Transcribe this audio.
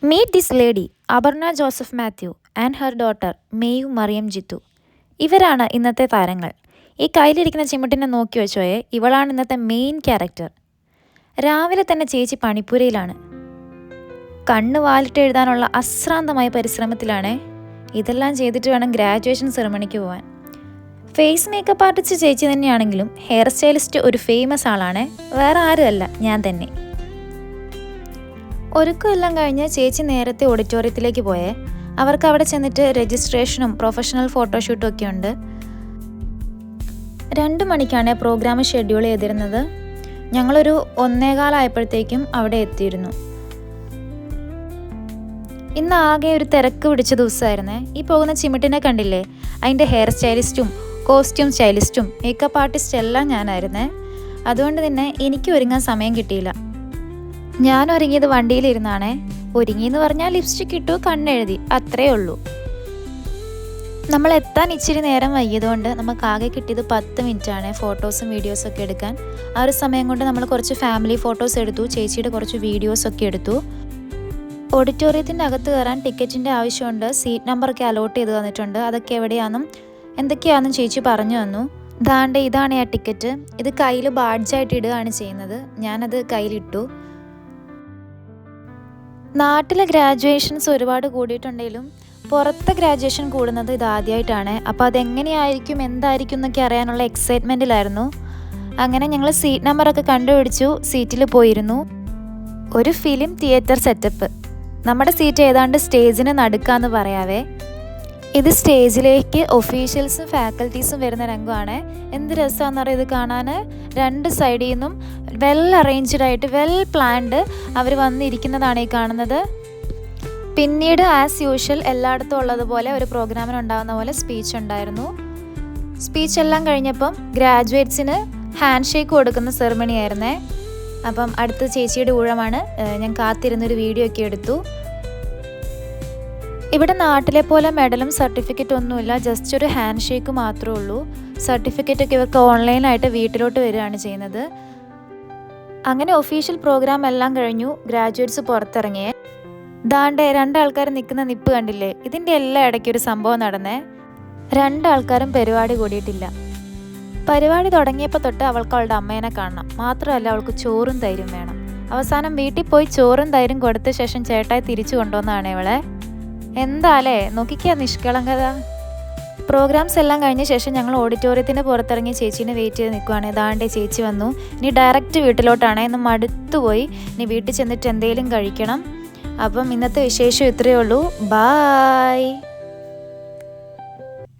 Meet this lady, Abarna Joseph Matthew and her daughter, Mayu Mariam Jitu. ഇവരാണ് ഇന്നത്തെ താരങ്ങൾ. ഈ കയ്യിലിരിക്കുന്ന ചിമ്മിട്ടിനെ നോക്കി വെച്ചോയെ, ഇവളാണ് ഇന്നത്തെ മെയിൻ ക്യാരക്ടർ. രാവിലെ തന്നെ ചേച്ചി പണിപ്പുരയിലാണ്. കണ്ണ് വാലിട്ട് എഴുതാനുള്ള അശ്രാന്തമായ പരിശ്രമത്തിലാണ്. ഇതെല്ലാം ചെയ്തിട്ട് വേണം ഗ്രാജുവേഷൻ സെറമണിക്ക് പോകാൻ. ഫേസ് മേക്കപ്പ് ആർട്ടിസ്റ്റ് ചേച്ചി തന്നെയാണെങ്കിലും ഹെയർ സ്റ്റൈലിസ്റ്റ് ഒരു ഫേമസ് ആളാണ്. വേറെ ആരുമല്ല, ഞാൻ തന്നെ. ഒരുക്കമെല്ലാം കഴിഞ്ഞ് ചേച്ചി നേരത്തെ ഓഡിറ്റോറിയത്തിലേക്ക് പോയേ. അവർക്ക് അവിടെ ചെന്നിട്ട് രജിസ്ട്രേഷനും പ്രൊഫഷണൽ ഫോട്ടോഷൂട്ടും ഒക്കെ ഉണ്ട്. 2 മണിക്കാണ് പ്രോഗ്രാം ഷെഡ്യൂൾ ചെയ്തിരുന്നത്. ഞങ്ങളൊരു 1:15 ആയപ്പോഴത്തേക്കും അവിടെ എത്തിയിരുന്നു. ഇന്ന് ആകെ ഒരു തിരക്ക് പിടിച്ച ദിവസമായിരുന്നേ. ഈ പോകുന്ന ചിമിട്ടിനെ കണ്ടില്ലേ? അതിൻ്റെ ഹെയർ സ്റ്റൈലിസ്റ്റും കോസ്റ്റ്യൂം സ്റ്റൈലിസ്റ്റും മേക്കപ്പ് ആർട്ടിസ്റ്റ് എല്ലാം ഞാനായിരുന്നേ. അതുകൊണ്ട് തന്നെ എനിക്ക് ഒരുങ്ങാൻ സമയം കിട്ടിയില്ല. ഞാൻ ഒരുങ്ങിയത് വണ്ടിയിലിരുന്നാണേ. ഒരുങ്ങിയെന്ന് പറഞ്ഞാൽ ലിപ്സ്റ്റിക് ഇട്ടു, കണ്ണെഴുതി, അത്രേ ഉള്ളൂ. നമ്മൾ എത്താൻ ഇച്ചിരി നേരം വൈകിയതുകൊണ്ട് നമുക്ക് ആകെ കിട്ടിയത് 10 മിനിറ്റാണ് ഫോട്ടോസും വീഡിയോസൊക്കെ എടുക്കാൻ. ആ ഒരു സമയം കൊണ്ട് നമ്മൾ കുറച്ച് ഫാമിലി ഫോട്ടോസ് എടുത്തു, ചേച്ചിയുടെ കുറച്ച് വീഡിയോസൊക്കെ എടുത്തു. ഓഡിറ്റോറിയത്തിൻ്റെ അകത്ത് കയറാൻ ടിക്കറ്റിൻ്റെ ആവശ്യമുണ്ട്. സീറ്റ് നമ്പറൊക്കെ അലോട്ട് ചെയ്ത് തന്നിട്ടുണ്ട്. അതൊക്കെ എവിടെയാണെന്നും എന്തൊക്കെയാണെന്നും ചേച്ചി പറഞ്ഞു തന്നു. ഇതാണ് ആ ടിക്കറ്റ്. ഇത് കയ്യിൽ ബാഡ്ജായിട്ട് ഇടുകയാണ് ചെയ്യുന്നത്. ഞാനത് കയ്യിലിട്ടു. നാട്ടിലെ ഗ്രാജുവേഷൻസ് ഒരുപാട് കൂടിയിട്ടുണ്ടെങ്കിലും പുറത്തെ ഗ്രാജുവേഷൻ കൂടുന്നത് ഇതാദ്യമായിട്ടാണ്. അപ്പോൾ അതെങ്ങനെയായിരിക്കും, എന്തായിരിക്കും എന്നൊക്കെ അറിയാനുള്ള എക്സൈറ്റ്മെൻറ്റിലായിരുന്നു. അങ്ങനെ ഞങ്ങൾ സീറ്റ് നമ്പറൊക്കെ കണ്ടുപിടിച്ചു, സീറ്റിൽ പോയിരുന്നു. ഒരു ഫിലിം തിയേറ്റർ സെറ്റപ്പ്. നമ്മുടെ സീറ്റ് ഏതാണ്ട് സ്റ്റേജിന് നടുക്കാന്ന് പറയാവേ. ഇത് സ്റ്റേജിലേക്ക് ഒഫീഷ്യൽസും ഫാക്കൽറ്റീസും വരുന്ന രംഗമാണ്. എന്ത് രസമാണെന്നറിയാം ഇത് കാണാൻ. 2 സൈഡിൽ നിന്നും വെൽ അറേഞ്ച്ഡ് ആയിട്ട്, വെൽ പ്ലാൻഡ് അവർ വന്നിരിക്കുന്നതാണ് ഈ കാണുന്നത്. പിന്നീട് ആസ് യൂഷ്വൽ എല്ലായിടത്തും ഉള്ളതുപോലെ ഒരു പ്രോഗ്രാമിനുണ്ടാകുന്ന പോലെ സ്പീച്ച് ഉണ്ടായിരുന്നു. സ്പീച്ച് എല്ലാം കഴിഞ്ഞപ്പം ഗ്രാജുവേറ്റ്സിന് ഹാൻഡ് ഷേക്ക് കൊടുക്കുന്ന സെറിമണി ആയിരുന്നേ. അപ്പം അടുത്ത ചേച്ചിയുടെ ഊഴമാണ്. ഞാൻ കാത്തിരുന്നൊരു വീഡിയോ ഒക്കെ എടുത്തു. ഇവിടെ നാട്ടിലെ പോലെ മെഡലും സർട്ടിഫിക്കറ്റ് ഒന്നുമില്ല, ജസ്റ്റ് ഒരു ഹാൻഡ് ഷേക്ക് മാത്രമേ ഉള്ളൂ. സർട്ടിഫിക്കറ്റൊക്കെ ഇവർക്ക് ഓൺലൈനായിട്ട് വീട്ടിലോട്ട് വരികയാണ് ചെയ്യുന്നത്. അങ്ങനെ ഒഫീഷ്യൽ പ്രോഗ്രാം എല്ലാം കഴിഞ്ഞു. ഗ്രാജുവേറ്റ്സ് പുറത്തിറങ്ങിയേ. ദാണ്ടെ 2 ആൾക്കാർ നിൽക്കുന്ന നിപ്പ് കണ്ടില്ലേ? ഇതിൻ്റെ എല്ലാ ഇടയ്ക്ക് ഒരു സംഭവം നടന്നേ. 2 ആൾക്കാരും പരിപാടി കൂടിയിട്ടില്ല. പരിപാടി തുടങ്ങിയപ്പോൾ തൊട്ട് അവൾക്ക് അവളുടെ അമ്മേനെ കാണണം. മാത്രമല്ല അവൾക്ക് ചോറും തൈരും വേണം. അവസാനം വീട്ടിൽ പോയി ചോറും തൈരും കൊടുത്ത ശേഷം ചേട്ടായി തിരിച്ചു കൊണ്ടുവന്നതാണ് ഇവളെ. എന്താലേ, നോക്കിക്കാ നിഷ്കളങ്കത. പ്രോഗ്രാംസ് എല്ലാം കഴിഞ്ഞ ശേഷം ഞങ്ങൾ ഓഡിറ്റോറിയത്തിൻ്റെ പുറത്തിറങ്ങി ചേച്ചീനെ വെയിറ്റ് ചെയ്ത് നിൽക്കുവാണ്. ഏതാണ്ട് ചേച്ചി വന്നു. ഇനി ഡയറക്റ്റ് വീട്ടിലോട്ടാണ്. ഇന്ന് മടുത്തുപോയി. ഇനി വീട്ടിൽ ചെന്നിട്ട് എന്തെങ്കിലും കഴിക്കണം. അപ്പം ഇന്നത്തെ വിശേഷം ഇത്രയേ ഉള്ളൂ. ബായ്.